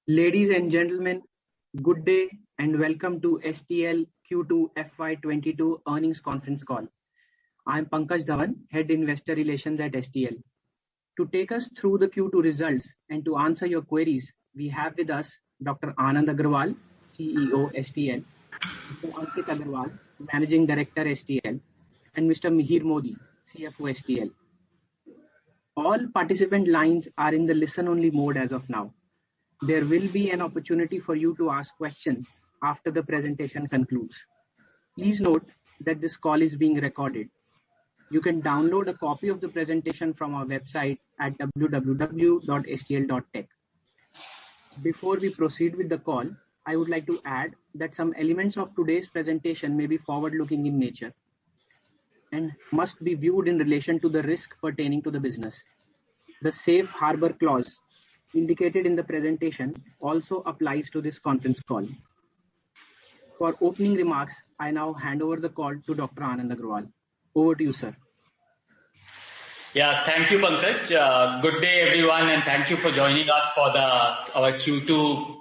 Ladies and gentlemen, good day and welcome to STL Q2 FY22 earnings conference call. I am Pankaj Dhawan, Head Investor Relations at STL. To take us through the Q2 results and to answer your queries, we have with us Dr. Anand Agarwal, CEO STL, Mr. Ankit Agarwal, Managing Director STL, and Mr. Mihir Modi, CFO STL. All participant lines are in the listen-only mode as of now. There will be an opportunity for you to ask questions after the presentation concludes. Please note that this call is being recorded. You can download a copy of the presentation from our website at www.stl.tech. Before we proceed with the call, I would like to add that some elements of today's presentation may be forward-looking in nature and must be viewed in relation to the risk pertaining to the business. The safe harbor clause indicated in the presentation also applies to this conference call. For opening remarks, I now hand over the call to Dr. Anand Agarwal. Over to you, sir. Yeah, thank you, Pankaj. Good day, everyone, and thank you for joining us for our Q2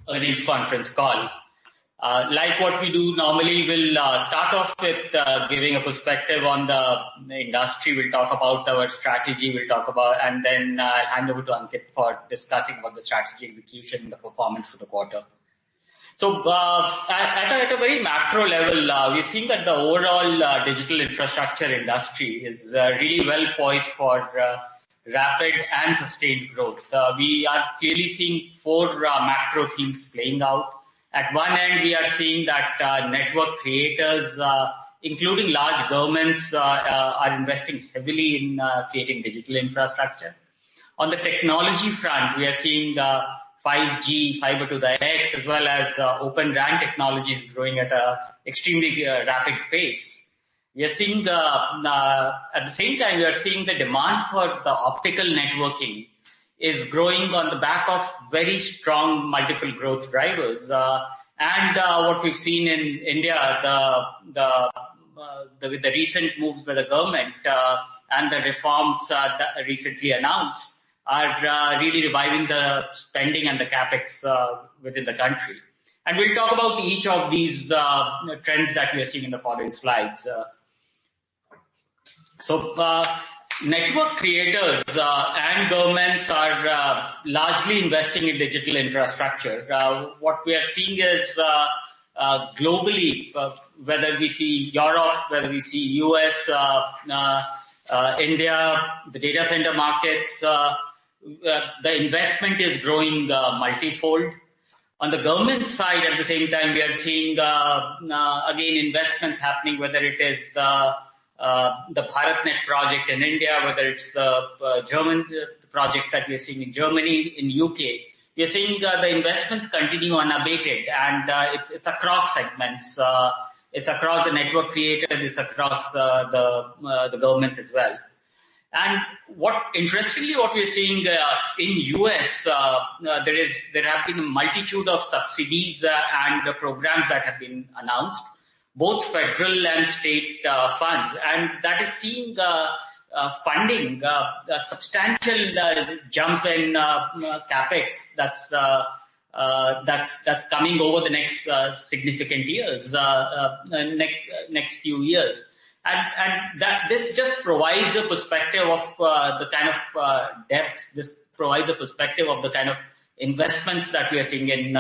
earnings conference call. Like what we do normally, we'll start off with giving a perspective on the industry. We'll talk about our strategy, and then I'll hand over to Ankit for discussing about the strategy execution, the performance for the quarter. So at a very macro level, we're seeing that the overall digital infrastructure industry is really well poised for rapid and sustained growth. We are clearly seeing four macro themes playing out. At one end, we are seeing that network creators, including large governments, are investing heavily in creating digital infrastructure. On the technology front, we are seeing 5G, fiber to the X, as well as open RAN technologies growing at an extremely rapid pace. We are seeing at the same time, we are seeing the demand for the optical networking is growing on the back of very strong multiple growth drivers. And what we've seen in India, the recent moves by the government and the reforms that recently announced are really reviving the spending and the capex within the country. And we'll talk about each of these trends that we are seeing in the following slides. Network creators and governments are largely investing in digital infrastructure. What we are seeing is globally, whether we see Europe, whether we see US, India, the data center markets, the investment is growing multifold. On the government side, at the same time, we are seeing again investments happening, whether it is the BharatNet project in India, whether it's the German projects that we are seeing in Germany, in UK. We are seeing the investments continue unabated, and it's across segments. It's across the network creators, it's across the governments as well. And interestingly, what we're seeing in US, there have been a multitude of subsidies and programs that have been announced, both federal and state funds, and that is seeing funding, a substantial jump in capex that's coming over the next significant years, next few years. And that this just provides a perspective of the kind of depth, this provides a perspective of the kind of investments that we are seeing in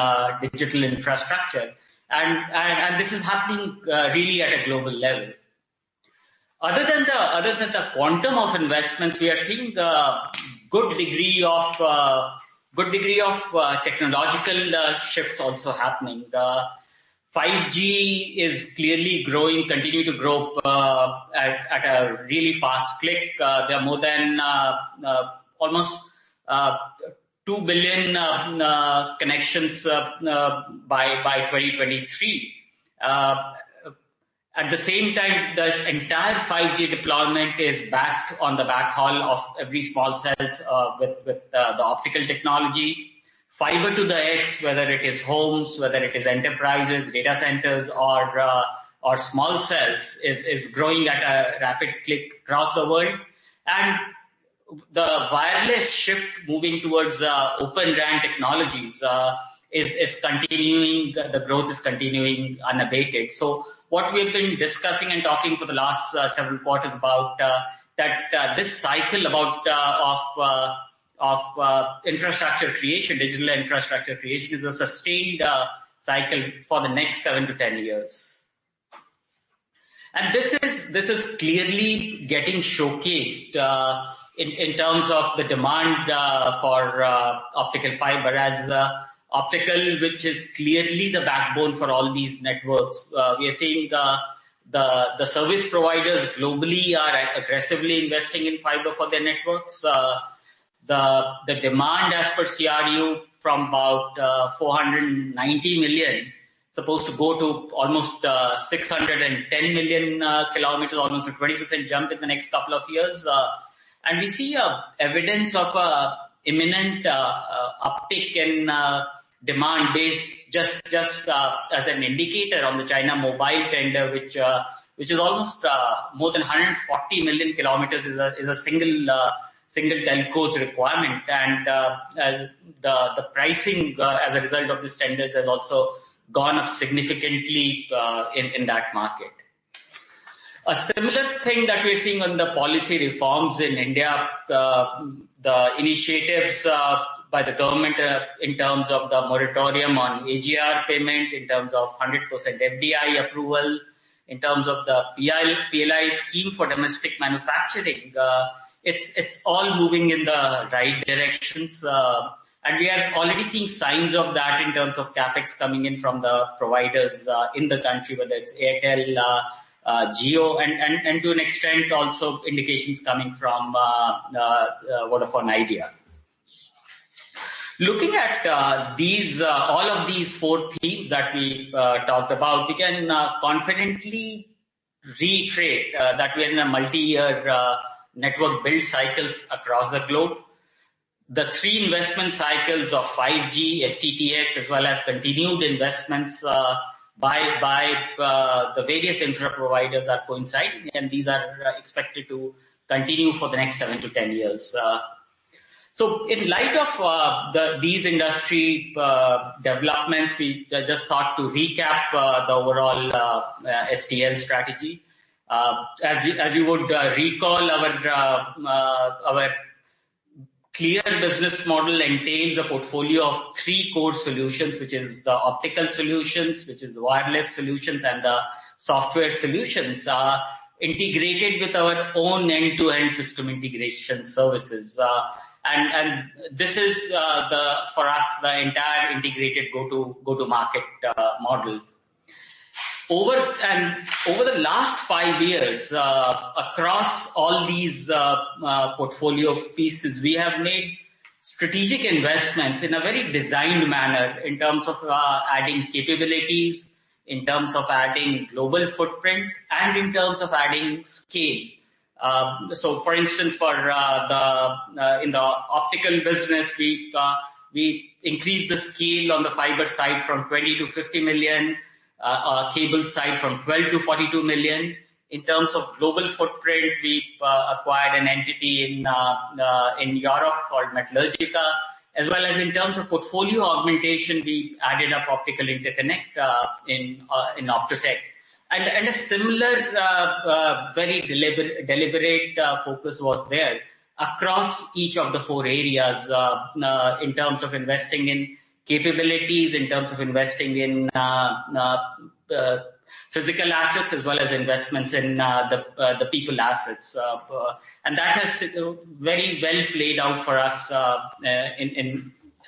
digital infrastructure. And this is happening really at a global level. Other than the quantum of investments, we are seeing a good degree of technological shifts also happening. 5G is clearly growing, continue to grow at a really fast click. There are more than almost 2 billion connections by 2023. At the same time, the entire 5G deployment is backed on the backhaul of every small cells with the optical technology. Fiber to the X, whether it is homes, whether it is enterprises, data centers, or small cells, is growing at a rapid click across the world. And the wireless shift moving towards open RAN technologies is continuing. The growth is continuing unabated. So what we've been discussing and talking for the last several quarters about that this cycle of infrastructure creation, digital infrastructure creation, is a sustained cycle for the next 7 to 10 years. And this is clearly getting showcased in terms of the demand for optical fiber, as optical, which is clearly the backbone for all these networks. We are seeing the service providers globally are aggressively investing in fiber for their networks. The demand as per CRU from about 490 million supposed to go to almost 610 million kilometers, almost a 20% jump in the next couple of years. And we see evidence of imminent uptick in demand based just as an indicator on the China mobile tender, which is almost more than 140 million kilometers is a single telco's requirement, and the pricing as a result of this tenders has also gone up significantly in that market. A similar thing that we're seeing on the policy reforms in India, the initiatives by the government in terms of the moratorium on AGR payment, in terms of 100% FDI approval, in terms of the PLI scheme for domestic manufacturing, it's all moving in the right directions. And we are already seeing signs of that in terms of capex coming in from the providers in the country, whether it's Airtel, Jio, and to an extent also indications coming from Vodafone Idea. Looking at these, all of these four themes that we talked about, we can confidently reiterate that we are in a multi-year network build cycles across the globe. The three investment cycles of 5G, FTTX, as well as continued investments by the various infra providers are coinciding, and these are expected to continue for the next 7 to 10 years. So in light of these industry developments, we just thought to recap the overall STL strategy. As you would recall, our clear business model entails a portfolio of three core solutions, which is the optical solutions, which is the wireless solutions, and the software solutions, integrated with our own end-to-end system integration services. And this is for us the entire integrated go-to-market model. Over the last 5 years, across all these portfolio pieces, we have made strategic investments in a very designed manner in terms of adding capabilities, in terms of adding global footprint, and in terms of adding scale. So, for instance, in the optical business, we increased the scale on the fiber side from 20 to 50 million. Cable side from 12 to 42 million. In terms of global footprint, we acquired an entity in Europe called Metallurgica, as well as in terms of portfolio augmentation, we added up optical interconnect in Optotech. And a similar, very deliberate focus was there across each of the four areas in terms of investing in capabilities, in terms of investing in physical assets, as well as investments in the people assets. And that has very well played out for us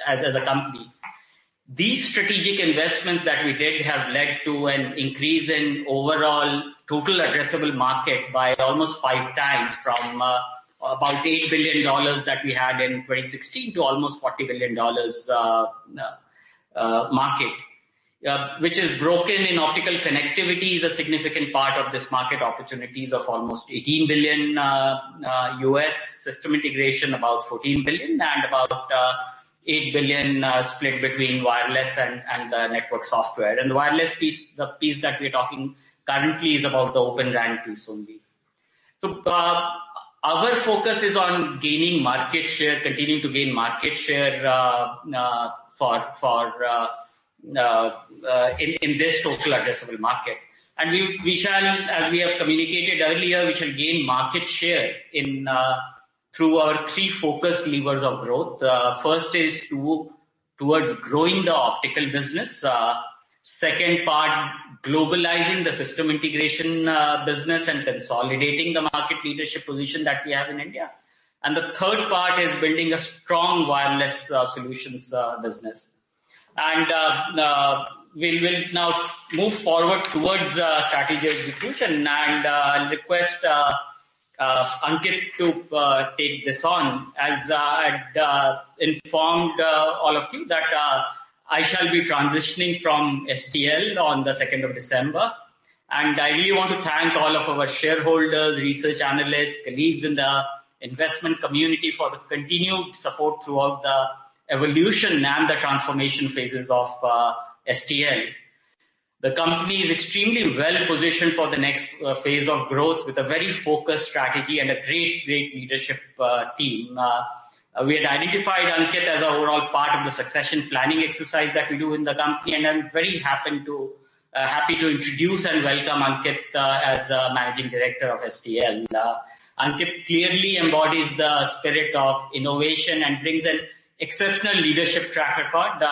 as a company. These strategic investments that we did have led to an increase in overall total addressable market by almost 5 times, from about $8 billion that we had in 2016 to almost $40 billion market, which is broken in optical connectivity is a significant part of this market opportunities of almost 18 billion US, system integration about 14 billion, and about 8 billion split between wireless and the network software. And the wireless piece, the piece that we're talking currently, is about the Open RAN piece only. So Our focus is on gaining market share, continuing to gain market share in this total addressable market. And we shall, as we have communicated earlier, we shall gain market share in through our three focused levers of growth. First is towards growing the optical business. Second part, globalizing the system integration business and consolidating the market leadership position that we have in India. And the third part is building a strong wireless solutions business. And we will now move forward towards strategy execution, and I'll request Ankit to take this on, as I had informed all of you that I shall be transitioning from STL on the 2nd of December. And I really want to thank all of our shareholders, research analysts, colleagues in the investment community for the continued support throughout the evolution and the transformation phases of STL. The company is extremely well positioned for the next phase of growth with a very focused strategy and a great leadership team. We had identified Ankit as an overall part of the succession planning exercise that we do in the company, and I'm very happy to introduce and welcome Ankit as Managing Director of STL. Ankit clearly embodies the spirit of innovation and brings an exceptional leadership track record.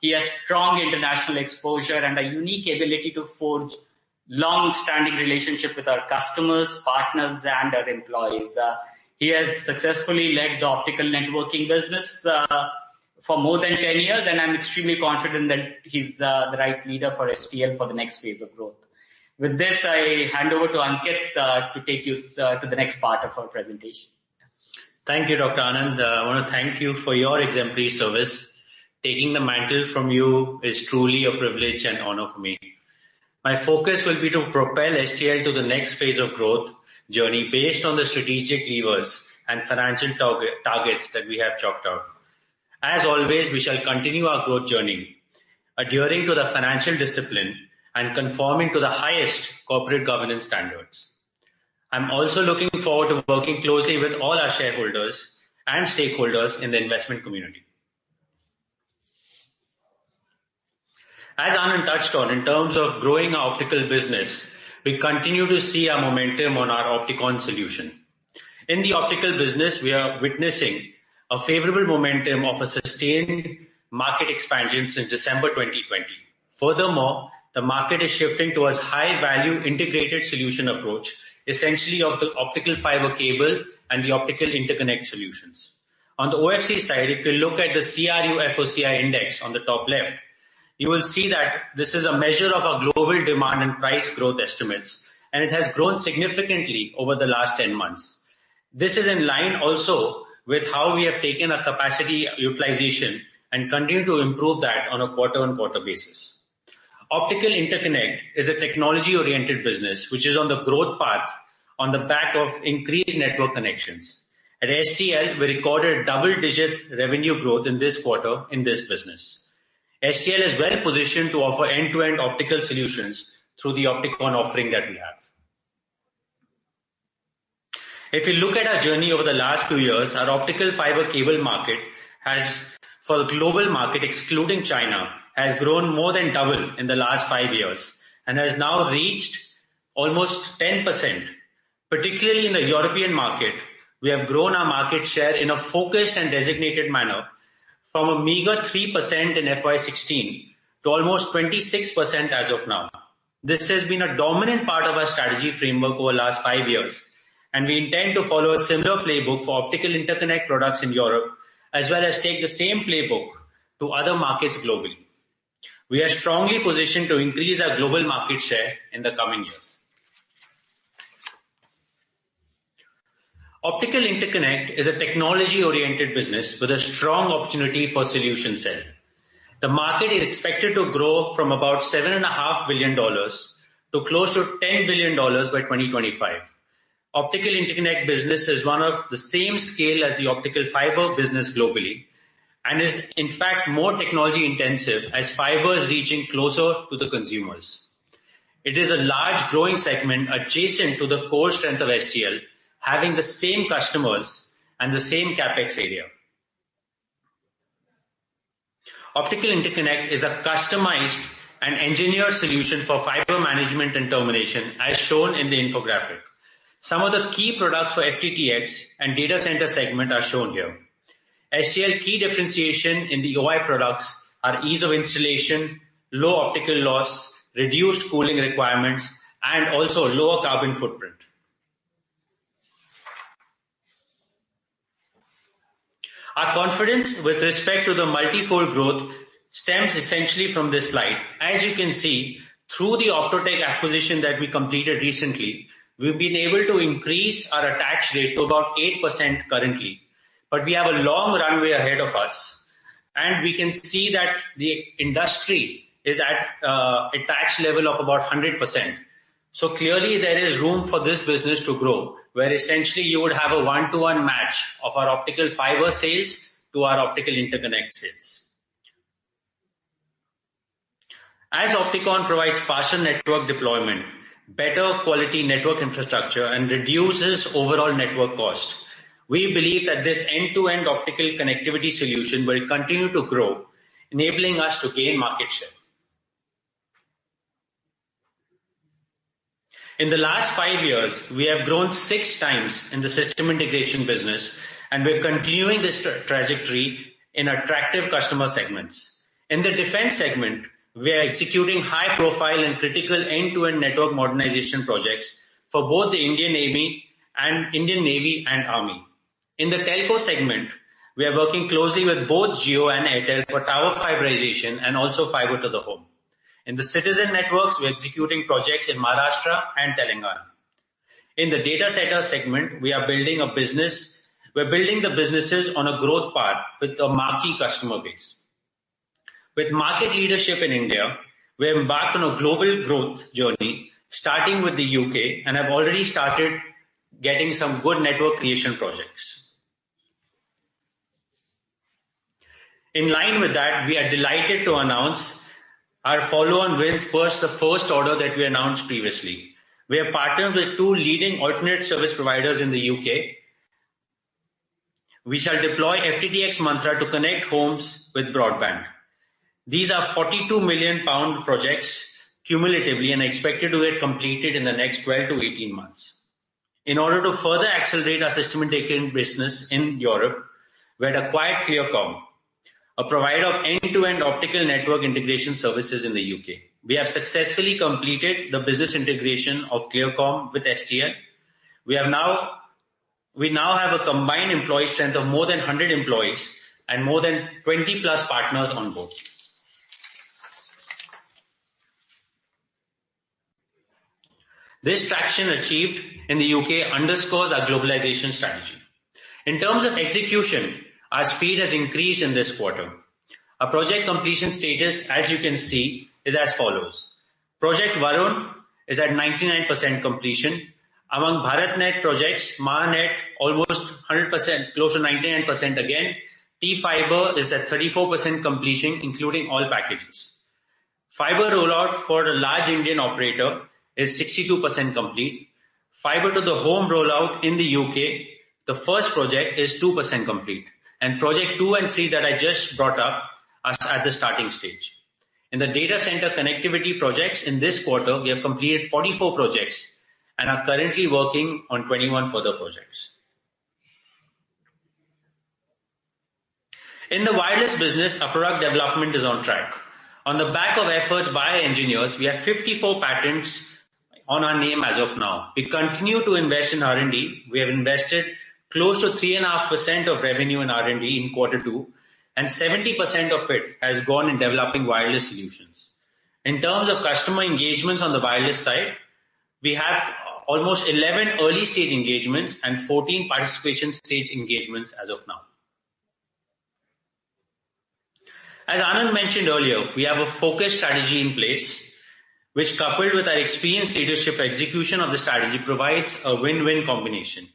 He has strong international exposure and a unique ability to forge long-standing relationship with our customers, partners, and our employees. He has successfully led the optical networking business for more than 10 years, and I'm extremely confident that he's the right leader for STL for the next phase of growth. With this, I hand over to Ankit to take you to the next part of our presentation. Thank you, Dr. Anand. I want to thank you for your exemplary service. Taking the mantle from you is truly a privilege and honor for me. My focus will be to propel STL to the next phase of growth journey based on the strategic levers and financial targets that we have chalked out. As always, we shall continue our growth journey, adhering to the financial discipline and conforming to the highest corporate governance standards. I'm also looking forward to working closely with all our shareholders and stakeholders in the investment community. As Anand touched on, in terms of growing our optical business, we continue to see our momentum on our Opticon solution. In the optical business, we are witnessing a favorable momentum of a sustained market expansion since December 2020. Furthermore, the market is shifting towards high-value integrated solution approach, essentially of the optical fiber cable and the optical interconnect solutions. On the OFC side, if you look at the CRU FOCI index on the top left, you will see that this is a measure of our global demand and price growth estimates, and it has grown significantly over the last 10 months. This is in line also with how we have taken our capacity utilization and continue to improve that on a quarter-on-quarter basis. Optical interconnect is a technology-oriented business which is on the growth path on the back of increased network connections. At STL, we recorded double-digit revenue growth in this quarter in this business. STL is well positioned to offer end-to-end optical solutions through the Opticon offering that we have. If you look at our journey over the last 2 years, our optical fiber cable market has, for the global market excluding China, has grown more than double in the last 5 years and has now reached almost 10%. Particularly in the European market, we have grown our market share in a focused and designated manner from a meager 3% in FY16 to almost 26% as of now. This has been a dominant part of our strategy framework over the last 5 years, and we intend to follow a similar playbook for optical interconnect products in Europe, as well as take the same playbook to other markets globally. We are strongly positioned to increase our global market share in the coming years. Optical interconnect is a technology-oriented business with a strong opportunity for solution sell. The market is expected to grow from about $7.5 billion to close to $10 billion by 2025. Optical interconnect business is one of the same scale as the optical fiber business globally and is in fact more technology intensive as fiber is reaching closer to the consumers. It is a large growing segment adjacent to the core strength of STL. having the same customers and the same capex area. Optical interconnect is a customized and engineered solution for fiber management and termination, as shown in the infographic. Some of the key products for FTTX and data center segment are shown here. STL key differentiation in the OI products are ease of installation, low optical loss, reduced cooling requirements, and also lower carbon footprint. Our confidence with respect to the multifold growth stems essentially from this slide. As you can see, through the STLTECH acquisition that we completed recently, we've been able to increase our attach rate to about 8% currently. But we have a long runway ahead of us, and we can see that the industry is at attach level of about 100%. So clearly there is room for this business to grow, where essentially you would have a one-to-one match of our optical fiber sales to our optical interconnect sales. As Opticon provides faster network deployment, better quality network infrastructure, and reduces overall network cost, we believe that this end-to-end optical connectivity solution will continue to grow, enabling us to gain market share. In the last 5 years, we have grown 6 times in the system integration business, and we're continuing this trajectory in attractive customer segments. In the defense segment, we are executing high-profile and critical end-to-end network modernization projects for both the Indian Navy and Army. In the telco segment, we are working closely with both Jio and Airtel for tower fiberization and also fiber to the home. In the citizen networks, we are executing projects in Maharashtra and Telangana. In the data center segment, we are building the businesses on a growth path with a marquee customer base. With market leadership in India, we have embarked on a global growth journey, starting with the UK, and have already started getting some good network creation projects. In line with that, we are delighted to announce our follow-on wins first, the first order that we announced previously. We have partnered with 2 leading alternate service providers in the UK. We shall deploy FTTX Mantra to connect homes with broadband. These are £42 million projects cumulatively and expected to get completed in the next 12 to 18 months. In order to further accelerate our system integration business in Europe, we had acquired Clearcom, a provider of end-to-end optical network integration services in the UK. We have successfully completed the business integration of Clearcom with STL. We now have a combined employee strength of more than 100 employees and more than 20 plus partners on board. This traction achieved in the UK underscores our globalization strategy. In terms of execution, our speed has increased in this quarter. Our project completion status, as you can see, is as follows. Project Varun is at 99% completion. Among BharatNet projects, Mahanet almost 100%, close to 99% again. T-Fiber is at 34% completion, including all packages. Fiber rollout for a large Indian operator is 62% complete. Fiber to the home rollout in the UK, the first project is 2% complete. And project 2 and 3 that I just brought up are at the starting stage. In the data center connectivity projects in this quarter, we have completed 44 projects and are currently working on 21 further projects. In the wireless business, our product development is on track. On the back of efforts by engineers, we have 54 patents on our name as of now. We continue to invest in R&D. We have invested close to 3.5% of revenue in R&D in quarter 2, and 70% of it has gone in developing wireless solutions. In terms of customer engagements on the wireless side, we have almost 11 early stage engagements and 14 participation stage engagements as of now. As Anand mentioned earlier, we have a focused strategy in place, which coupled with our experienced leadership execution of the strategy provides a win-win combination.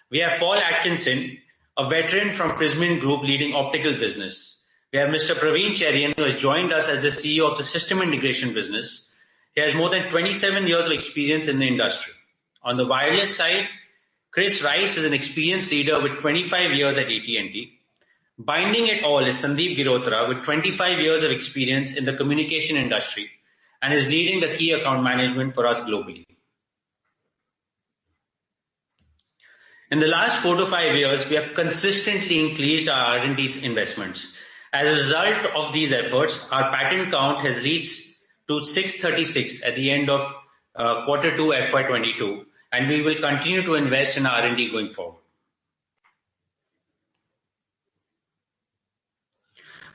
We have Paul Atkinson, a veteran from Prismian Group leading optical business. We have Mr. Praveen Cherian, who has joined us as the CEO of the system integration business. He has more than 27 years of experience in the industry. On the wireless side, Chris Rice is an experienced leader with 25 years at AT&T. Binding it all is Sandeep Girotra with 25 years of experience in the communication industry and is leading the key account management for us globally. In the last 4 to 5 years, we have consistently increased our R&D investments. As a result of these efforts, our patent count has reached to 636 at the end of Q2 FY22, and we will continue to invest in R&D going forward.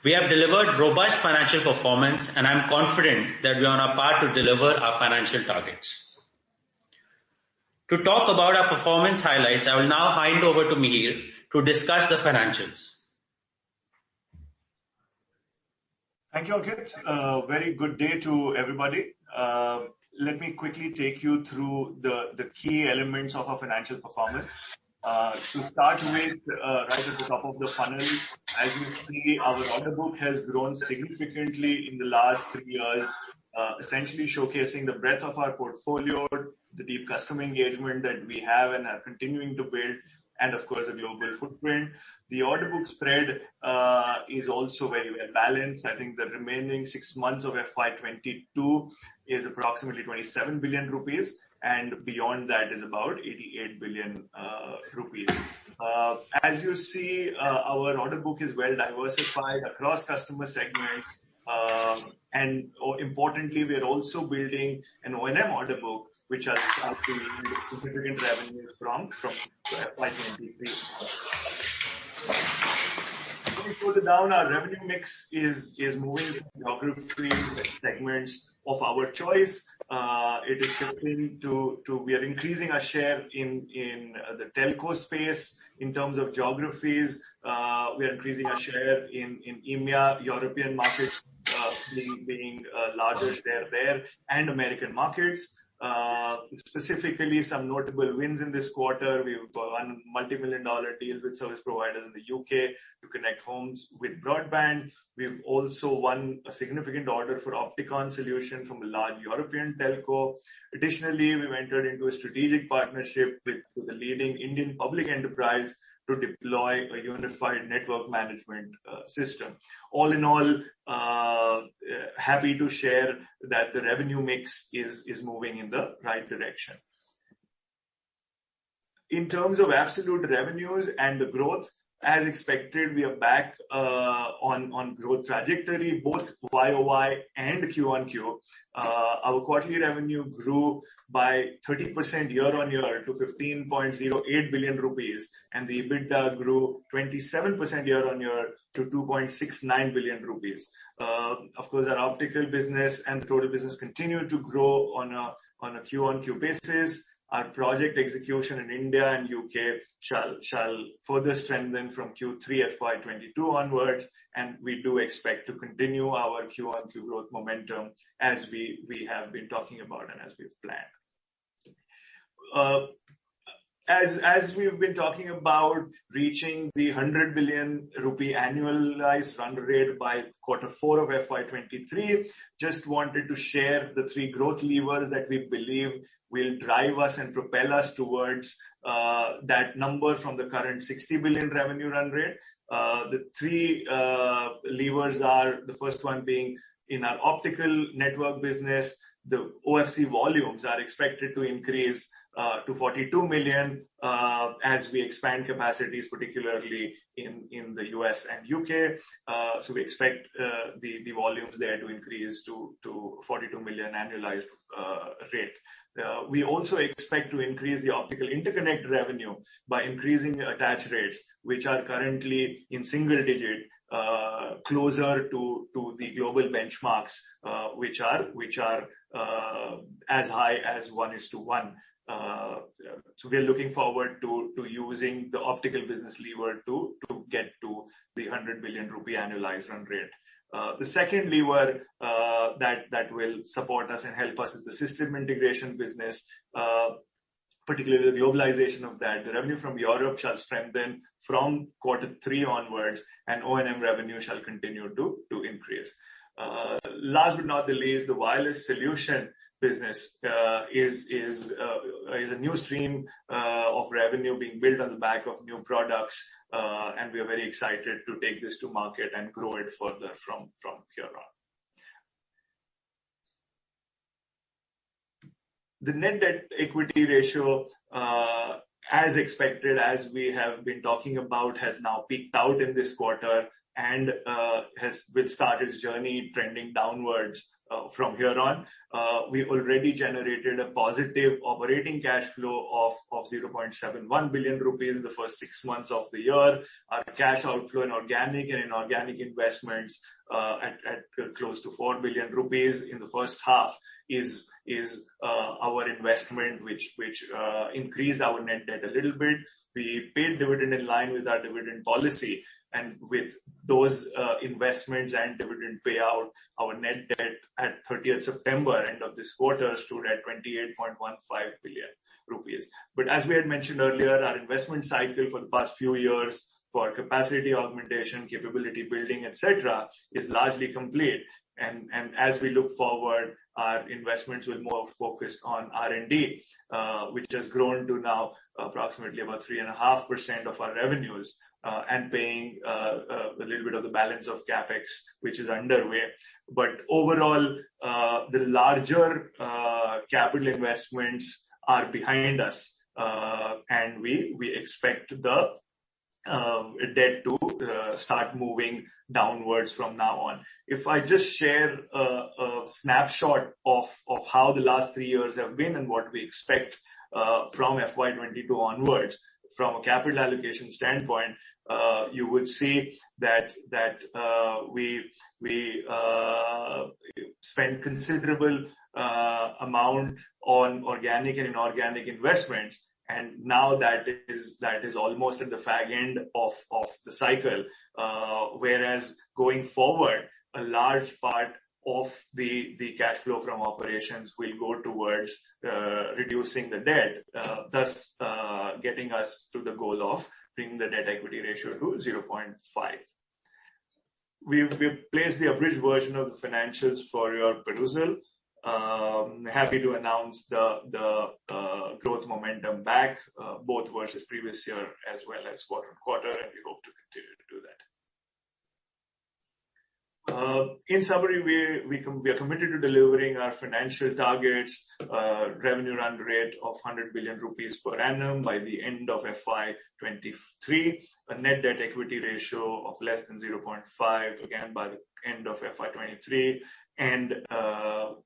We have delivered robust financial performance, and I'm confident that we are on our path to deliver our financial targets. To talk about our performance highlights, I will now hand over to Mihir to discuss the financials. Thank you, Ankit. Very good day to everybody. Let me quickly take you through the key elements of our financial performance. To start with, right at the top of the funnel, as you see, our order book has grown significantly in the last 3 years, essentially showcasing the breadth of our portfolio, the deep customer engagement that we have and are continuing to build, and of course, the global footprint. The order book spread is also very well balanced. I think the remaining 6 months of FY22 is approximately 27 billion rupees, and beyond that is about 88 billion rupees. As you see, our order book is well diversified across customer segments, and importantly, we are also building an O&M order book, which has started to yield significant revenues from FY23. Going further down, our revenue mix is moving to geographies and segments of our choice. It is shifting we are increasing our share in the telco space in terms of geographies. We are increasing our share in EMEA, European markets, being a larger share there, and American markets. Specifically, some notable wins in this quarter. We've won multi-million-dollar deals with service providers in the UK to connect homes with broadband. We've also won a significant order for Opticon solution from a large European telco. Additionally, we've entered into a strategic partnership with the leading Indian public enterprise to deploy a unified network management system. All in all, happy to share that the revenue mix is moving in the right direction. In terms of absolute revenues and the growth, as expected, we are back on growth trajectory, both YOY and Q-on-Q. Our quarterly revenue grew by 30% year-on-year to 15.08 billion rupees, and the EBITDA grew 27% year-on-year to 2.69 billion rupees. Of course, our optical business and the total business continue to grow on a Q-on-Q basis. Our project execution in India and UK shall further strengthen from Q3 FY22 onwards, and we do expect to continue our Q-on-Q growth momentum as we have been talking about and as we've planned. As we've been talking about reaching the 100 billion rupee annualized run rate by Q4 of FY23, just wanted to share the 3 growth levers that we believe will drive us and propel us towards that number from the current 60 billion revenue run rate. The 3 levers are, the first one being in our optical network business, the OFC volumes are expected to increase to 42 million as we expand capacities, particularly in the US and UK. So we expect the volumes there to increase to 42 million annualized rate. We also expect to increase the optical interconnect revenue by increasing attach rates, which are currently in single digit, closer to the global benchmarks, which are as high as 1:1. So we are looking forward to using the optical business lever to get to the 100 billion rupee annualized run rate. The second lever that will support us and help us is the system integration business, particularly the globalization of that. The revenue from Europe shall strengthen from Q3 onwards, and O&M revenue shall continue to increase. Last but not the least, the wireless solution business is a new stream of revenue being built on the back of new products, and we are very excited to take this to market and grow it further from here on. The net debt equity ratio, as expected, as we have been talking about, has now peaked out in this quarter and will start its journey trending downwards from here on. We already generated a positive operating cash flow of 0.71 billion rupees in the first 6 months of the year. Our cash outflow in organic and inorganic investments at close to 4 billion rupees in the first half is our investment, which increased our net debt a little bit. We paid dividend in line with our dividend policy, and with those investments and dividend payout, our net debt at 30th September, end of this quarter, stood at 28.15 billion rupees. But as we had mentioned earlier, our investment cycle for the past few years for capacity augmentation, capability building, etc., is largely complete. And as we look forward, our investments will more focus on R&D, which has grown to now approximately about 3.5% of our revenues, and paying a little bit of the balance of capex, which is underway. But overall, the larger capital investments are behind us, and we expect the debt to start moving downwards from now on. If I just share a snapshot of how the last 3 years have been and what we expect from FY22 onwards, from a capital allocation standpoint, you would see that we spend considerable amount on organic and inorganic investments. And now that is almost at the fag end of the cycle, whereas going forward, a large part of the cash flow from operations will go towards reducing the debt, thus getting us to the goal of bringing the debt equity ratio to 0.5. We've placed the abridged version of the financials for your perusal. Happy to announce the growth momentum back, both versus previous year as well as quarter on quarter, and we hope to continue to do that. In summary, we are committed to delivering our financial targets, revenue run rate of 100 billion rupees per annum by the end of FY23, a net debt equity ratio of less than 0.5, again by the end of FY23, and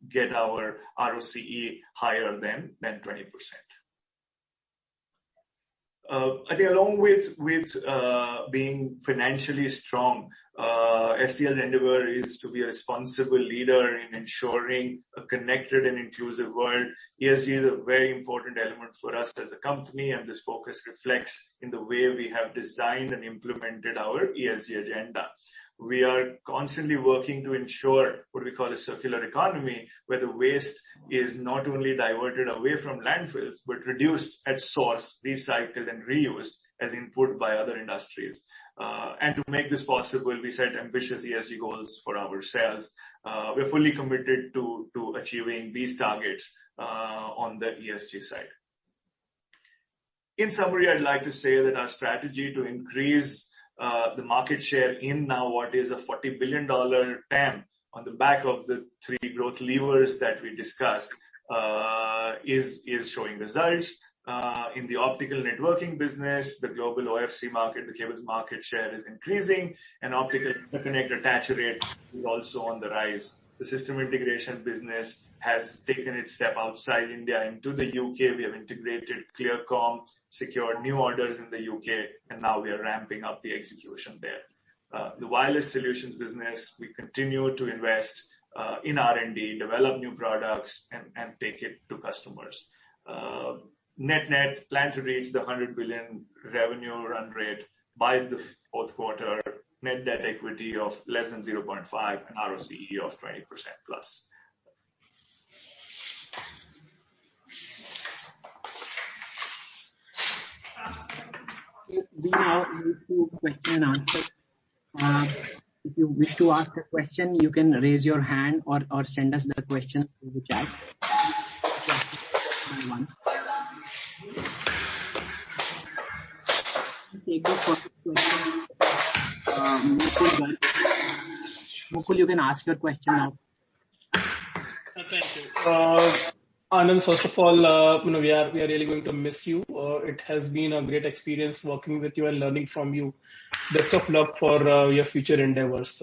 get our ROCE higher than 20%. I think along with being financially strong, STL's endeavor is to be a responsible leader in ensuring a connected and inclusive world. ESG is a very important element for us as a company, and this focus reflects in the way we have designed and implemented our ESG agenda. We are constantly working to ensure what we call a circular economy, where the waste is not only diverted away from landfills, but reduced at source, recycled and reused as input by other industries. And to make this possible, we set ambitious ESG goals for ourselves. We're fully committed to achieving these targets on the ESG side. In summary, I'd like to say that our strategy to increase the market share in now what is a $40 billion TAM on the back of the 3 growth levers that we discussed is showing results. In the optical networking business, the global OFC market, the cables market share is increasing, and optical interconnect attach rate is also on the rise. The system integration business has taken its step outside India into the UK. We have integrated Clearcom, secured new orders in the UK, and now we are ramping up the execution there. The wireless solutions business, we continue to invest in R&D, develop new products, and take it to customers. Net plan to reach the 100 billion revenue run rate by the fourth quarter, net debt equity of less than 0.5, and ROCE of 20% plus. We now move to question and answer. If you wish to ask a question, you can raise your hand or send us the question through the chat. by one. Take the first question. Mukul, Mukul, you can ask your question now. Thank you. Anand, first of all, we are really going to miss you. It has been a great experience working with you and learning from you. Best of luck for your future endeavors.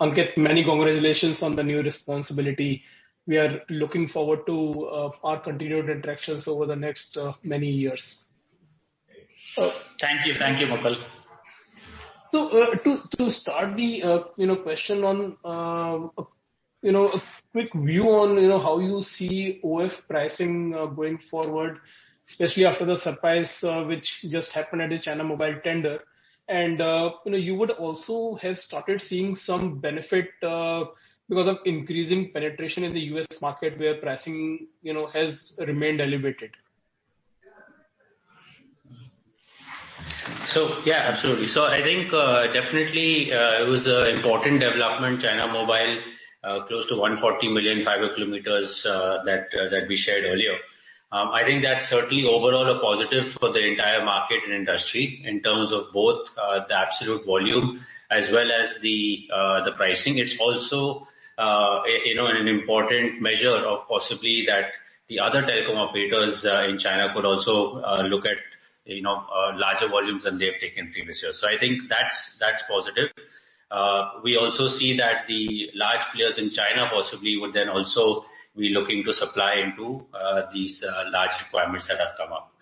Ankit, many congratulations on the new responsibility. We are looking forward to our continued interactions over the next many years. Thank you, Mukul. So to start the question on a quick view on how you see OF pricing going forward, especially after the surprise which just happened at the China mobile tender, and you would also have started seeing some benefit because of increasing penetration in the US market where pricing has remained elevated. So yeah, absolutely. So I think definitely it was an important development. China Mobile, close to 140 million fiber kilometers that we shared earlier. I think that's certainly overall a positive for the entire market and industry in terms of both the absolute volume as well as the pricing. It's also an important measure of possibly that the other telecom operators in China could also look at larger volumes than they've taken previous years. So I think that's positive. We also see that the large players in China possibly would then also be looking to supply into these large requirements that have come up.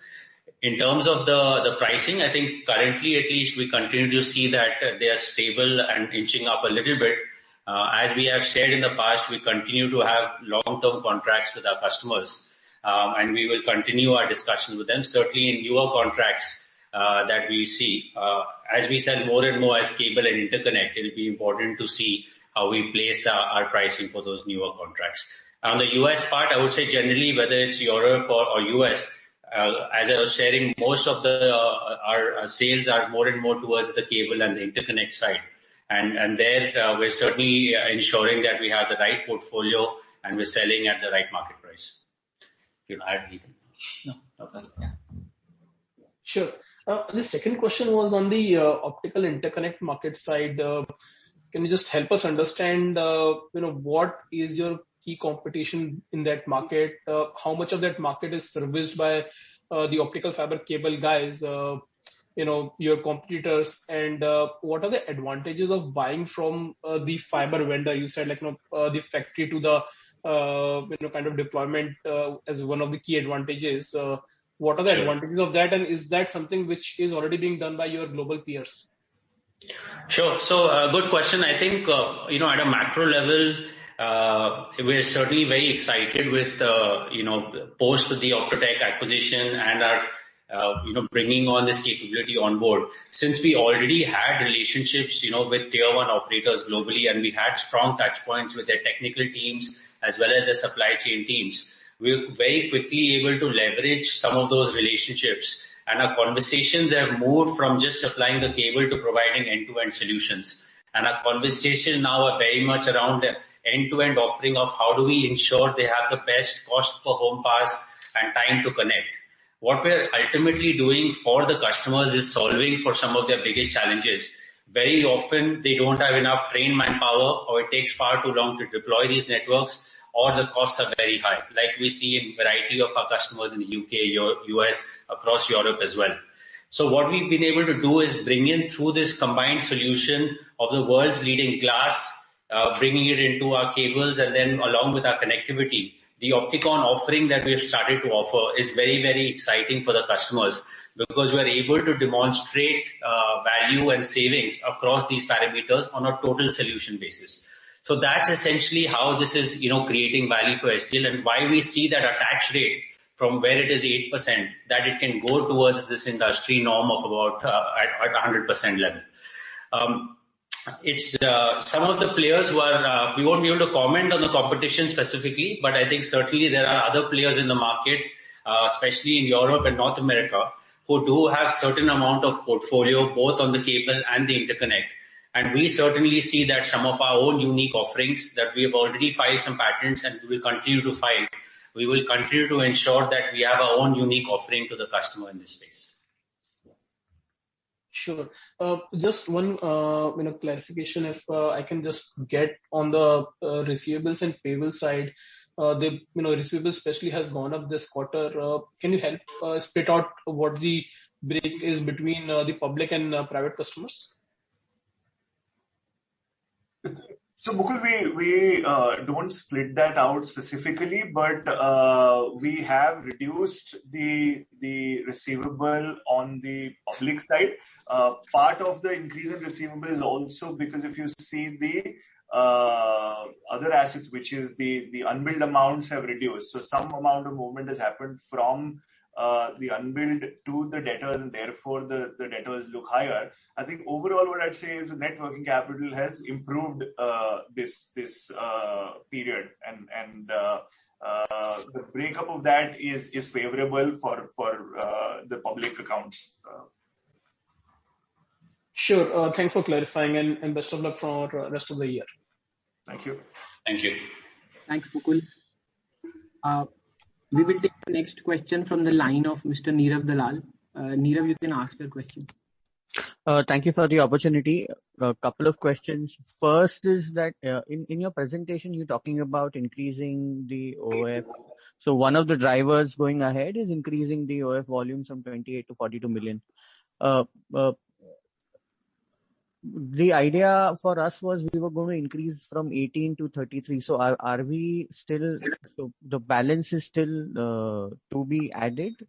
In terms of the pricing, I think currently at least we continue to see that they are stable and inching up a little bit. As we have shared in the past, we continue to have long-term contracts with our customers. And we will continue our discussions with them. Certainly in newer contracts that we see, as we sell more and more as cable and interconnect, it will be important to see how we place our pricing for those newer contracts. On the US part, I would say generally, whether it's Europe or US, as I was sharing, most of our sales are more and more towards the cable and the interconnect side. And there we're certainly ensuring that we have the right portfolio and we're selling at the right market price. You add anything? No. Okay. Yeah. Sure. The second question was on the optical interconnect market side. Can you just help us understand, what is your key competition in that market? How much of that market is serviced by the optical fiber cable guys, your competitors, and what are the advantages of buying from the fiber vendor? You said the factory to the kind of deployment as one of the key advantages. What are the advantages of that, and is that something which is already being done by your global peers? Sure. So good question. I think at a macro level, we're certainly very excited with post the STLTECH acquisition and our bringing on this capability on board. Since we already had relationships with tier 1 operators globally, and we had strong touch points with their technical teams as well as their supply chain teams, we were very quickly able to leverage some of those relationships, and our conversations have moved from just supplying the cable to providing end-to-end solutions. And our conversation now are very much around the end-to-end offering of how do we ensure they have the best cost per home pass and time to connect. What we're ultimately doing for the customers is solving for some of their biggest challenges. Very often they don't have enough trained manpower, or it takes far too long to deploy these networks, or the costs are very high, like we see in variety of our customers in the UK, US, across Europe as well. So what we've been able to do is bring in through this combined solution of the world's leading glass, bringing it into our cables, and then along with our connectivity, the Opticon offering that we've started to offer is very, very exciting for the customers, because we're able to demonstrate value and savings across these parameters on a total solution basis. So that's essentially how this is, creating value for STL, and why we see that attach rate from where it is 8%, that it can go towards this industry norm of about at 100% level. It's some of the players who are, we won't be able to comment on the competition specifically, but I think certainly there are other players in the market, especially in Europe and North America, who do have certain amount of portfolio, both on the cable and the interconnect. And we certainly see that some of our own unique offerings that we have already filed some patents and we will continue to file we will continue to ensure that we have our own unique offering to the customer in this space. Sure. Just one, clarification, if I can just get on the receivables and payable side. The receivables especially has gone up this quarter. Can you help split out what the break is between the public and private customers? So Mukul, we don't split that out specifically, but we have reduced the receivable on the public side. Part of the increase in receivable is also because if you see the other assets, which is the unbilled amounts have reduced. So some amount of movement has happened from the unbilled to the debtors, and therefore the debtors look higher. I think overall what I'd say is the net working capital has improved this period, and the breakup of that is favorable for the public accounts. Sure. Thanks for clarifying, and best of luck for rest of the year. Thank you. Thank you. Thanks, Mukul. We will take the next question from the line of Mr. Nirav Dalal. Nirav, you can ask your question. Thank you for the opportunity. A couple of questions. First is that in your presentation, you're talking about increasing the OF. So one of the drivers going ahead is increasing the OF volumes from 28 to 42 million. The idea for us was we were going to increase from 18 to 33. So are we still, so the balance is still to be added?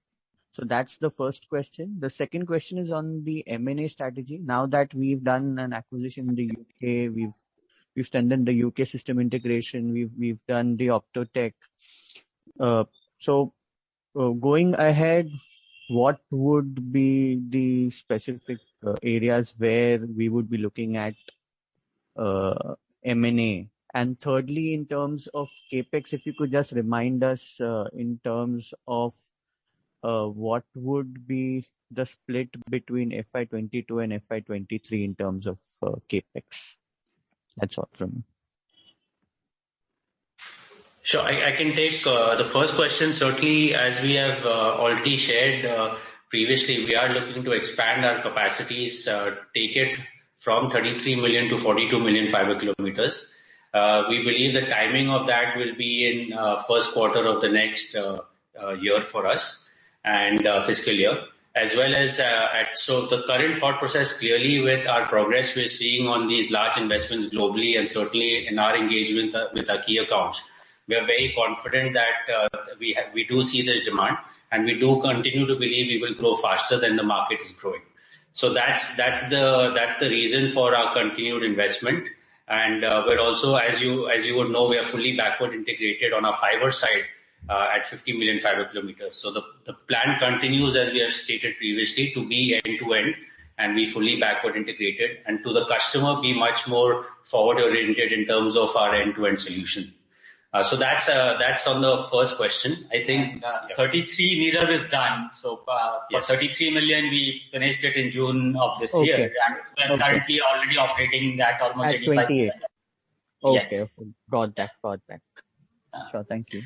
So that's the first question. The second question is on the M&A strategy. Now that we've done an acquisition in the UK, we've strengthened the UK system integration, we've done the STLTECH. So going ahead, what would be the specific areas where we would be looking at M&A? And thirdly, in terms of capex, if you could just remind us in terms of what would be the split between FY22 and FY23 in terms of capex. That's all from me. Sure, I can take the first question. Certainly, as we have already shared previously, we are looking to expand our capacities, take it from 33 million to 42 million fiber kilometers. We believe the timing of that will be in first quarter of the next year for us and fiscal year, as well as so the current thought process clearly with our progress we're seeing on these large investments globally and certainly in our engagement with our key accounts. We are very confident that we do see this demand, and we do continue to believe we will grow faster than the market is growing. So that's the reason for our continued investment. And we're also, as you would know, we are fully backward integrated on our fiber side at 50 million fiber kilometers. So the plan continues, as we have stated previously, to be end to end and be fully backward integrated, and to the customer be much more forward oriented in terms of our end to end solution. So that's on the first question. I think 33 Nirav is done. So for Yes. 33 million, we finished it in June of this year, and we're currently already operating at almost At 85%. 28. Okay, Yes. got that. Sure, thank you.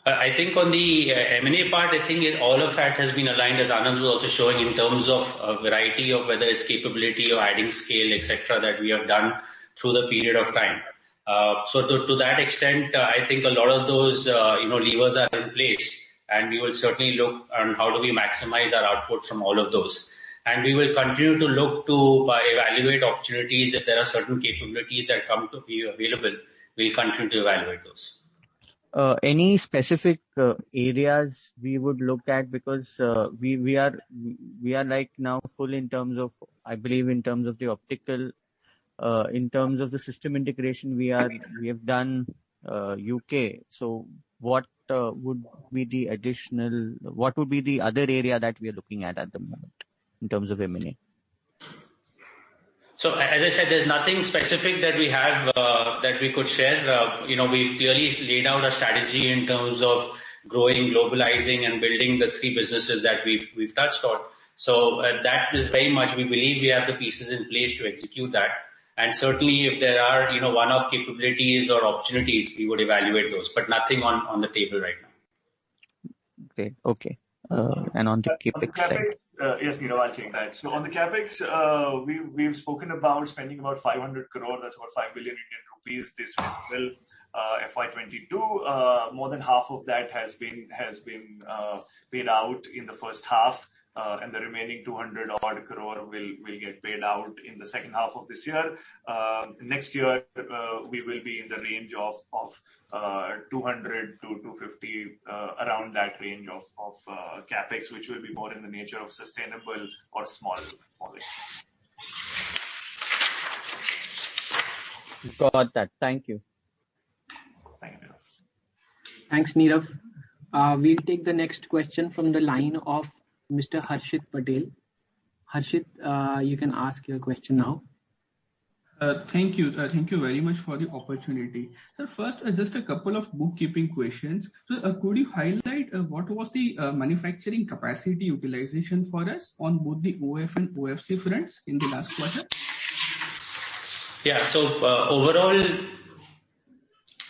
I think on the M&A part, I think all of that has been aligned, as Anand was also showing, in terms of a variety of whether it's capability or adding scale, etc., that we have done through the period of time. So to that extent, I think a lot of those levers are in place, and we will certainly look on how do we maximize our output from all of those. And we will continue to look to evaluate opportunities. If there are certain capabilities that come to be available, we'll continue to evaluate those. Any specific areas we would look at, because we are like now full in terms of, I believe, in terms of the optical, in terms of the system integration, we have done UK. So what would be the other area that we are looking at the moment in terms of M&A? So as I said, there's nothing specific that we have that we could share. We've clearly laid out a strategy in terms of growing, globalizing, and building the three businesses that we've touched on. So that is very much, we believe we have the pieces in place to execute that. And certainly if there are, one-off capabilities or opportunities, we would evaluate those, but nothing on the table right now. Great. Okay. And on the capex side. Yes, Nirav, I'll take that. So on the capex, we've spoken about spending about 500 crore, that's about 5 billion Indian rupees this fiscal FY22. More than half of that has been paid out in the first half, and the remaining 200 odd crore will get paid out in the second half of this year. Next year, we will be in the range of 200 to 250, around that range of capex, which will be more in the nature of sustainable or smallish. Got that. Thank you. Thank you. Thanks, Nirav. We'll take the next question from the line of Mr. Harshit Patel. Harshit, you can ask your question now. Thank you. Thank you very much for the opportunity. So first, just a couple of bookkeeping questions. So could you highlight what was the manufacturing capacity utilization for us on both the OF and OFC fronts in the last quarter? Yeah, so overall,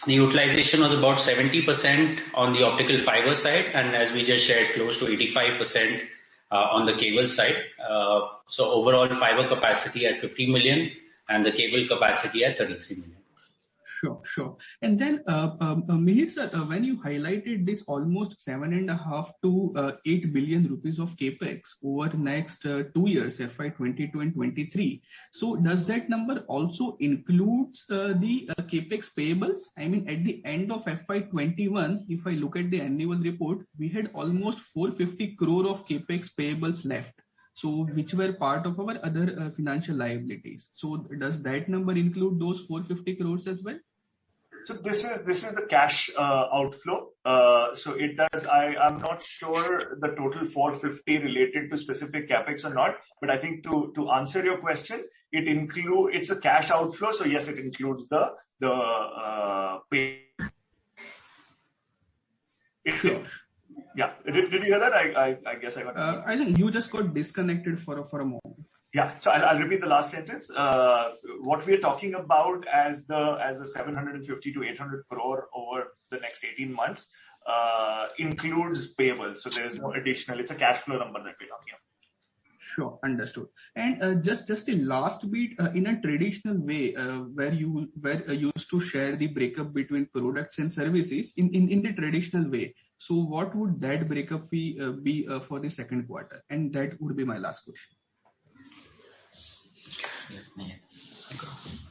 the utilization was about 70% on the optical fiber side, and as we just shared, close to 85% on the cable side. So overall fiber capacity at 50 million and the cable capacity at 33 million. Sure. And then, Mihir sir, when you highlighted this almost 7.5 to 8 billion rupees of capex over the next 2 years, FY22 and 23, so does that number also includes the capex payables? I mean, at the end of FY21, if I look at the annual report, we had almost 450 crore of capex payables left. So which were part of our other financial liabilities. So does that number include those 450 crores as well? So this is the cash outflow. So it does. I'm not sure the total 450 related to specific capex or not, but I think to answer your question, it's a cash outflow. So yes, it includes the pay. Sure. Yeah. Did you hear that? I guess I got. I think you just got disconnected for a moment. Yeah. So I'll repeat the last sentence. What we are talking about as the 750 to 800 crore over the next 18 months includes payables. So there is no additional. It's a cash flow number that we're talking about. Sure, understood. And just the last bit, in a traditional way, where you used to share the breakup between products and services in the traditional way. So what would that breakup be for the second quarter? And that would be my last question.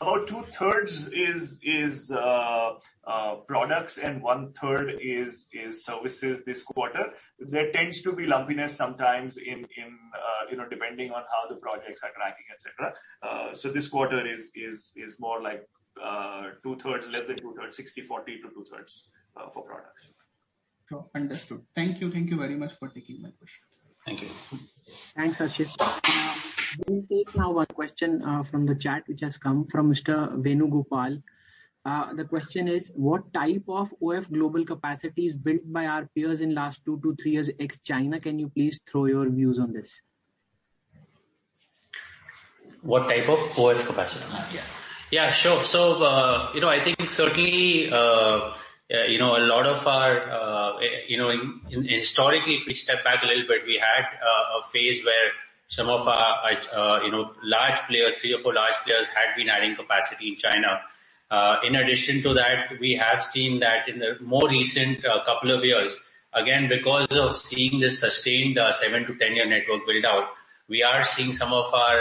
About 2/3 is products and 1/3 is services this quarter. There tends to be lumpiness sometimes in depending on how the projects are tracking, etc. So this quarter is more like 2/3, less than 2/3, 60-40 to 2/3 for products. Sure, understood. Thank you very much for taking my question. Thank you. Thanks, Harshit. We'll take now one question from the chat which has come from Mr. Venugopal. The question is, what type of OF global capacity is built by our peers in last 2 to 3 years ex-China? Can you please throw your views on this? What type of OF capacity? Yeah, sure. So, I think certainly, a lot of our, historically, if we step back a little bit, we had a phase where some of our, large players, 3 or 4 large players had been adding capacity in China. In addition to that, we have seen that in the more recent couple of years, again, because of seeing this sustained 7 to 10 year network build out, we are seeing some of our,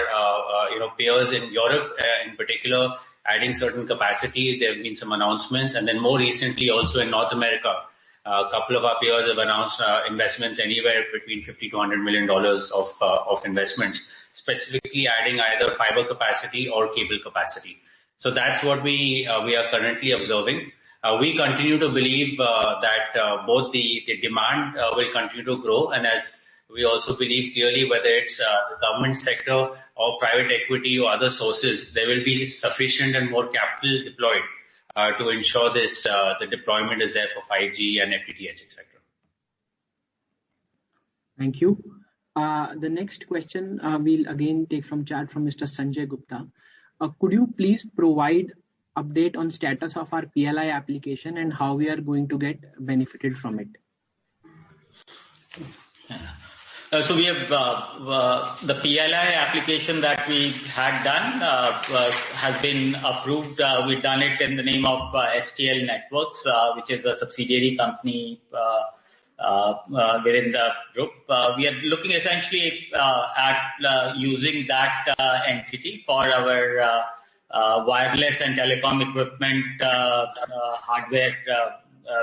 peers in Europe in particular adding certain capacity. There have been some announcements, and then more recently also in North America, a couple of our peers have announced investments anywhere between $50 to $100 million of investments, specifically adding either fiber capacity or cable capacity. So that's what we are currently observing. We continue to believe that both the demand will continue to grow, and as we also believe clearly, whether it's the government sector or private equity or other sources, there will be sufficient and more capital deployed to ensure this the deployment is there for 5G and FTTH, etc. Thank you. The next question we'll again take from chat from Mr. Sanjay Gupta. Could you please provide update on status of our PLI application and how we are going to get benefited from it? So we have the PLI application that we had done has been approved. We've done it in the name of STL Networks, which is a subsidiary company within the group. We are looking essentially at using that entity for our wireless and telecom equipment hardware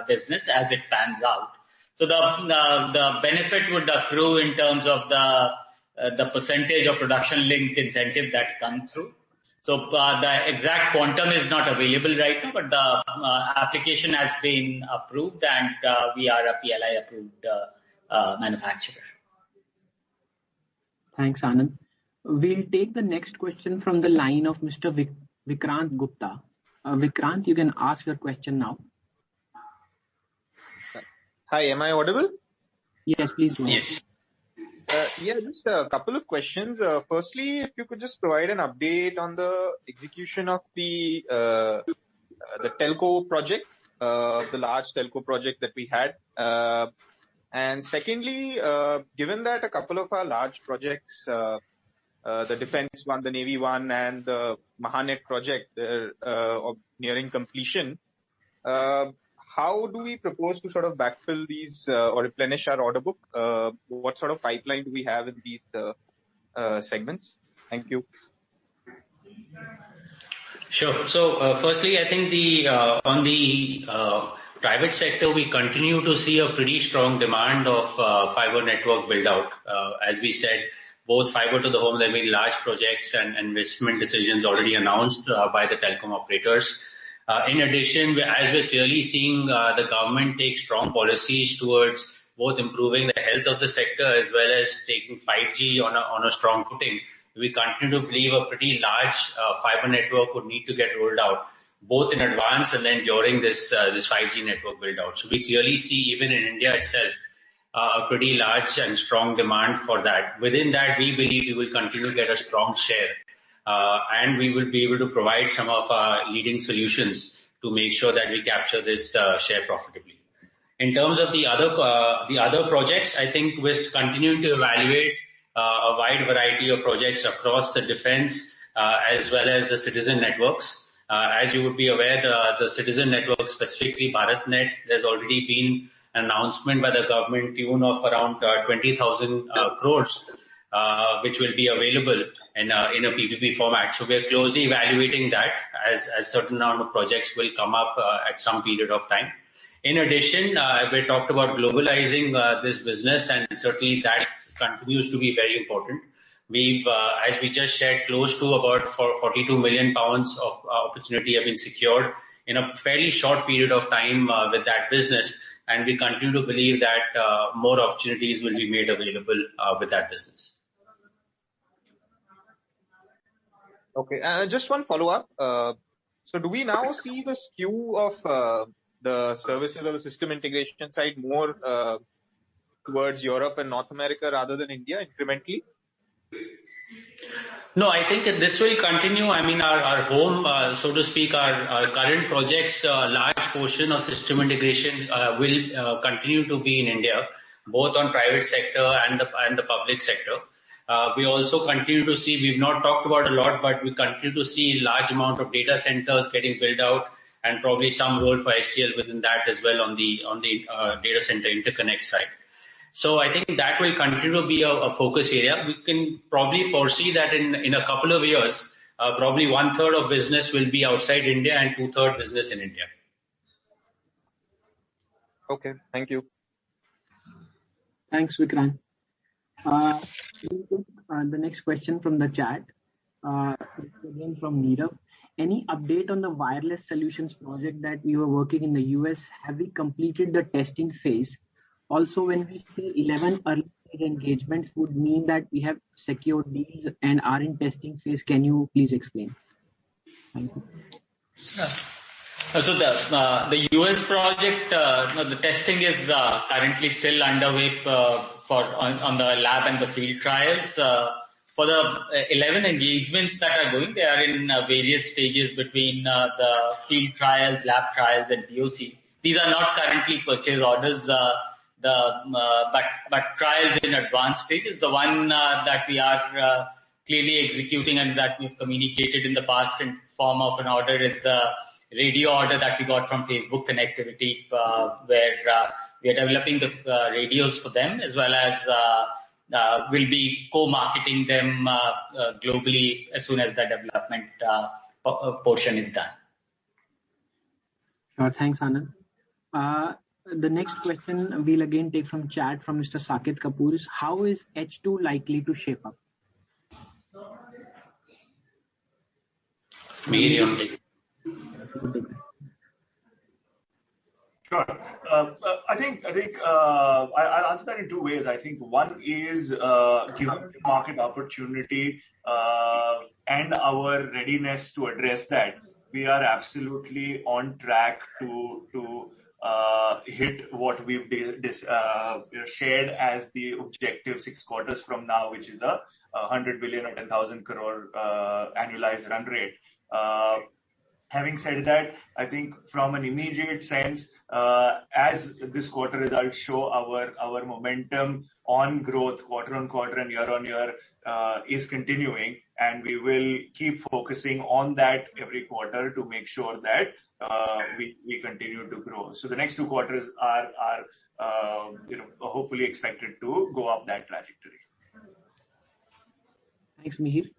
business as it pans out. So the benefit would accrue in terms of the percentage of production linked incentive that comes through. So the exact quantum is not available right now, but the application has been approved and we are a PLI approved manufacturer. Thanks, Anand. We'll take the next question from the line of Mr. Vikrant Gupta. Vikrant, you can ask your question now. Hi, am I audible? Yes, please go ahead. Yes. Yeah, just a couple of questions. Firstly, if you could just provide an update on the execution of the telco project, the large telco project that we had. And secondly, given that a couple of our large projects, the defense one, the Navy one, and the Mahanet project, are nearing completion, how do we propose to sort of backfill these or replenish our order book? What sort of pipeline do we have in these segments? Thank you. Sure. So, firstly, I think on the private sector, we continue to see a pretty strong demand of fiber network build out. As we said, both fiber to the home, there have been large projects and investment decisions already announced by the telecom operators. In addition, as we're clearly seeing the government take strong policies towards both improving the health of the sector as well as taking 5G on a strong footing, we continue to believe a pretty large fiber network would need to get rolled out, both in advance and then during this 5G network build out. So we clearly see even in India itself a pretty large and strong demand for that. Within that, we believe we will continue to get a strong share. And we will be able to provide some of our leading solutions to make sure that we capture this share profitably. In terms of the other projects, I think we're continuing to evaluate a wide variety of projects across the defense as well as the citizen networks. As you would be aware, the citizen network, specifically BharatNet, there's already been an announcement by the government tune of around 20,000 crores, which will be available in a PPP format. So we're closely evaluating that as certain amount of projects will come up at some period of time. In addition, we talked about globalizing this business, and certainly that continues to be very important. We've, as we just shared, close to about 42 million pounds of opportunity have been secured in a fairly short period of time with that business, and we continue to believe that more opportunities will be made available with that business. Okay, just one follow-up. So do we now see the skew of the services or the system integration side more towards Europe and North America rather than India incrementally? No, I think that this will continue. I mean, our home, so to speak, our current projects, large portion of system integration will continue to be in India, both on private sector and the public sector. We also continue to see, we've not talked about a lot, but we continue to see large amount of data centers getting built out, and probably some role for STL within that as well on the data center interconnect side. So I think that will continue to be a focus area. We can probably foresee that in a couple of years, probably 1/3 of business will be outside India and 2/3 business in India. Okay, thank you. Thanks, Vikrant. We'll take the next question from the chat. Again from Neerav. Any update on the wireless solutions project that we were working in the US? Have we completed the testing phase? Also, when we say 11 early stage engagements would mean that we have secured deals and are in testing phase. Can you please explain? Thank you. So the US project, the testing is currently still underway on the lab and the field trials. for the 11 engagements that are going, they are in various stages between the field trials, lab trials, and POC. These are not currently purchase orders, but trials in advanced stages. The one that we are clearly executing and that we've communicated in the past in form of an order is the radio order that we got from Facebook Connectivity, where we are developing the radios for them, as well as will be co-marketing them globally as soon as the development portion is done. Sure, thanks, Anand. The next question we'll again take from chat from Mr. Saket Kapoor is, how is H2 likely to shape up? Medium. Sure. I think I'll answer that in two ways. I think one is given the market opportunity and our readiness to address that, we are absolutely on track to hit what we've shared as the objective 6 quarters from now, which is a 100 billion or 10,000 crore annualized run rate. Having said that, I think from an immediate sense, as this quarter results show, our momentum on growth quarter on quarter and year on year is continuing, and we will keep focusing on that every quarter to make sure that we continue to grow. So the next 2 quarters are hopefully expected to go up that trajectory. Thanks, Mihir.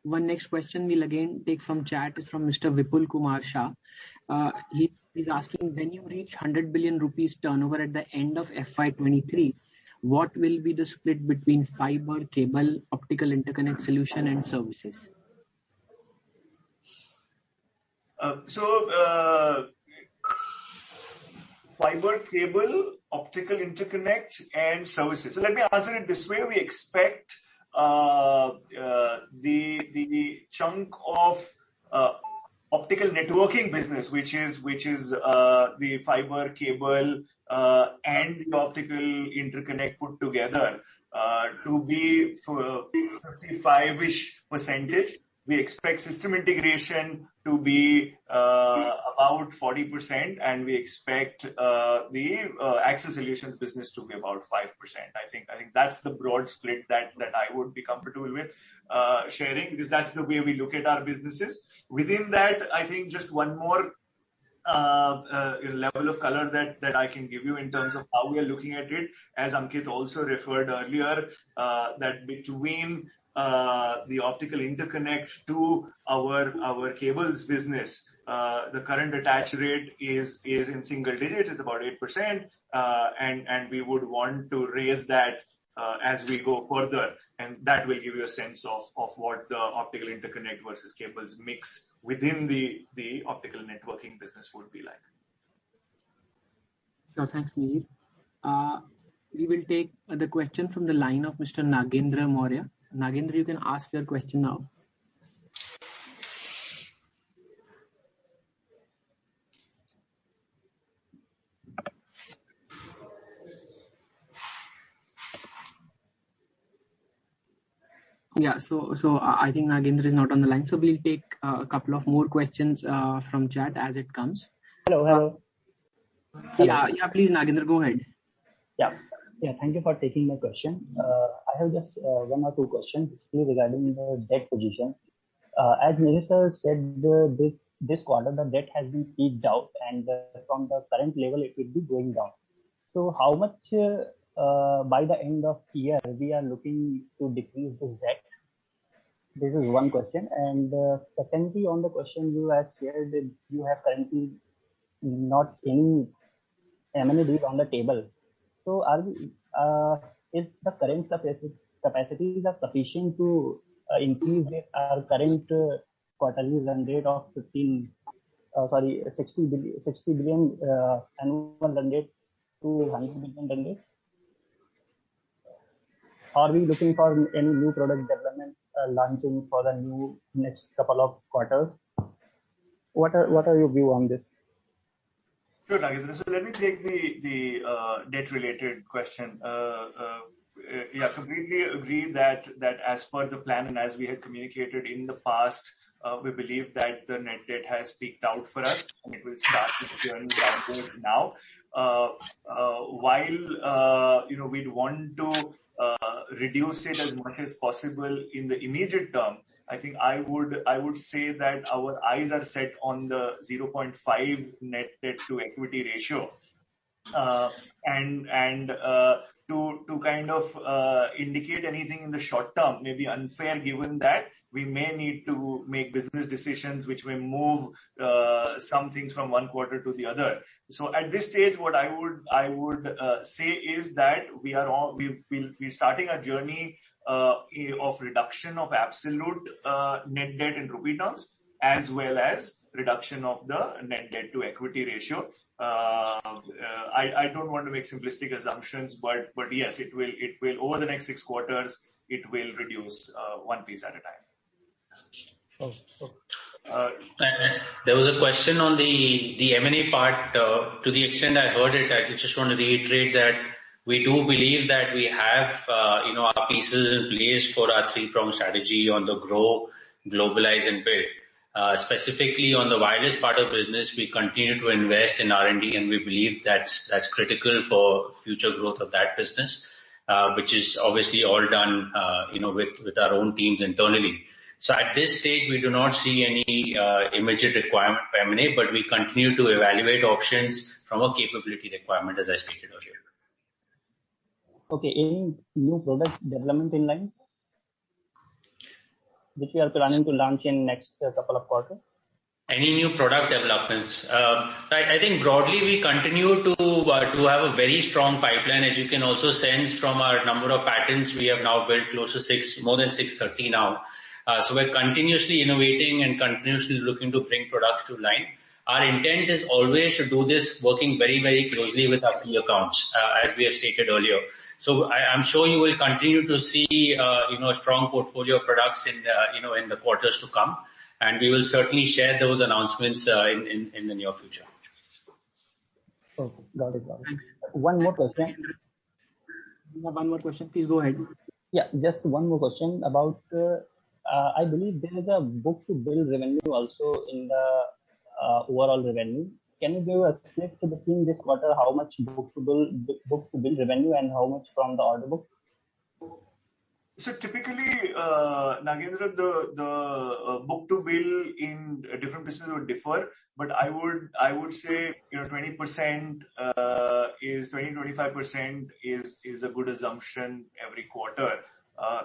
One next question we'll again take from chat is from Mr. Vipul Kumar Shah. He's asking, when you reach 100 billion rupees turnover at the end of FY23, what will be the split between fiber, cable, optical interconnect solution and services? Fiber, cable, optical interconnect and services. So let me answer it this way. We expect the chunk of optical networking business, which is the fiber, cable, and the optical interconnect put together, to be 55-ish%. We expect system integration to be about 40%, and we expect the access solutions business to be about 5%. I think that's the broad split that I would be comfortable with sharing, because that's the way we look at our businesses. Within that, I think just one more level of color that I can give you in terms of how we are looking at it, as Ankit also referred earlier, that between the optical interconnect to our cables business, the current attach rate is in single digits. It's about 8%, and we would want to raise that as we go further, and that will give you a sense of what the optical interconnect versus cables mix within the optical networking business would be like. Sure, thanks, Mihir. We will take the question from the line of Mr. Nagendra Maurya. Nagendra, you can ask your question now. Yeah, so I think Nagendra is not on the line. So we'll take a couple of more questions from chat as it comes. Hello. Yeah, please, Nagendra, go ahead. Yeah, thank you for taking my question. I have just 1 or 2 questions, basically regarding the debt position. As Mihir sir said, this quarter the debt has been peaked out, and from the current level it will be going down. So how much by the end of year we are looking to decrease this debt? This is one question. And secondly, on the question you have shared that you have currently not any M&A deal on the table. So is the current capacities are sufficient to increase our current quarterly run rate of 60 billion annual run rate to 100 billion run rate? Are we looking for any new product development launching for the next couple of quarters? What are your view on this? Sure, Nagendra. So let me take the debt-related question. completely agree that as per the plan and as we had communicated in the past, we believe that the net debt has peaked out for us and it will start its journey downwards now. While we'd want to reduce it as much as possible in the immediate term, I think I would say that our eyes are set on the 0.5 net debt to equity ratio. To kind of indicate anything in the short term may be unfair, given that we may need to make business decisions which may move some things from one quarter to the other. So at this stage, what I would say is that we're starting a journey of reduction of absolute net debt in rupee terms, as well as reduction of the net debt to equity ratio. I don't want to make simplistic assumptions, but yes, it will over the next 6 quarters, it will reduce one piece at a time. There was a question on the M&A part. To the extent I heard it, I just want to reiterate that we do believe that we have our pieces in place for our 3-pronged strategy on the grow, globalize and build. Specifically on the wireless part of business, we continue to invest in R&D, and we believe that's critical for future growth of that business, which is obviously all done with our own teams internally. So at this stage, we do not see any immediate requirement for M&A, but we continue to evaluate options from a capability requirement, as I stated earlier. Okay, any new product development in line, which we are planning to launch in next couple of quarters? Any new product developments? I think broadly we continue to have a very strong pipeline. As you can also sense from our number of patents, we have now built close to more than 630 now. So we're continuously innovating and continuously looking to bring products to line. Our intent is always to do this working very, very closely with our key accounts, as we have stated earlier. So I'm sure you will continue to see a strong portfolio of products in the quarters to come, and we will certainly share those announcements in the near future. Okay, got it. Thanks. One more question. You have one more question? Please go ahead. Yeah, just one more question about. I believe there is a book-to-bill revenue also in the overall revenue. Can you give a split between this quarter, how much book-to-bill revenue and how much from the order book? So typically, Nagendra, the book-to-bill in different businesses would differ, but I would say 20% 20-25% is a good assumption every quarter.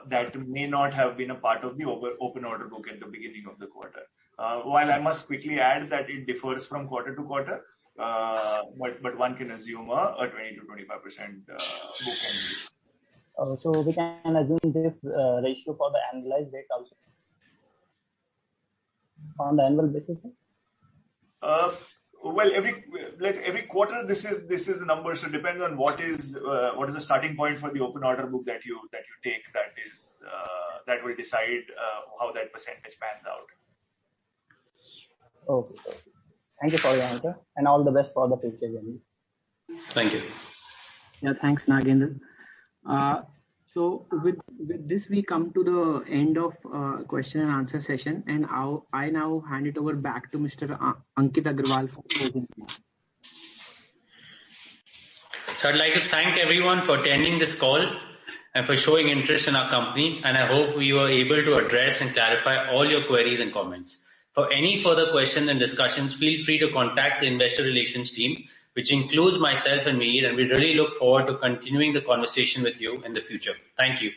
That may not have been a part of the open order book at the beginning of the quarter. While I must quickly add that it differs from quarter to quarter, but one can assume a 20-25% book and so we can assume this ratio for the annualized rate also on the annual basis. Well, every quarter this is the number. So depends on what is the starting point for the open order book that you take. That will decide how that percentage pans out. Okay. Thank you for your answer, and all the best for the future journey. Thank you. Yeah, thanks, Nagendra. So with this, we come to the end of question and answer session, and I now hand it over back to Mr. Ankit Agarwal for closing. So I'd like to thank everyone for attending this call and for showing interest in our company, and I hope we were able to address and clarify all your queries and comments. For any further questions and discussions, feel free to contact the investor relations team, which includes myself and Mihir, and we really look forward to continuing the conversation with you in the future. Thank you.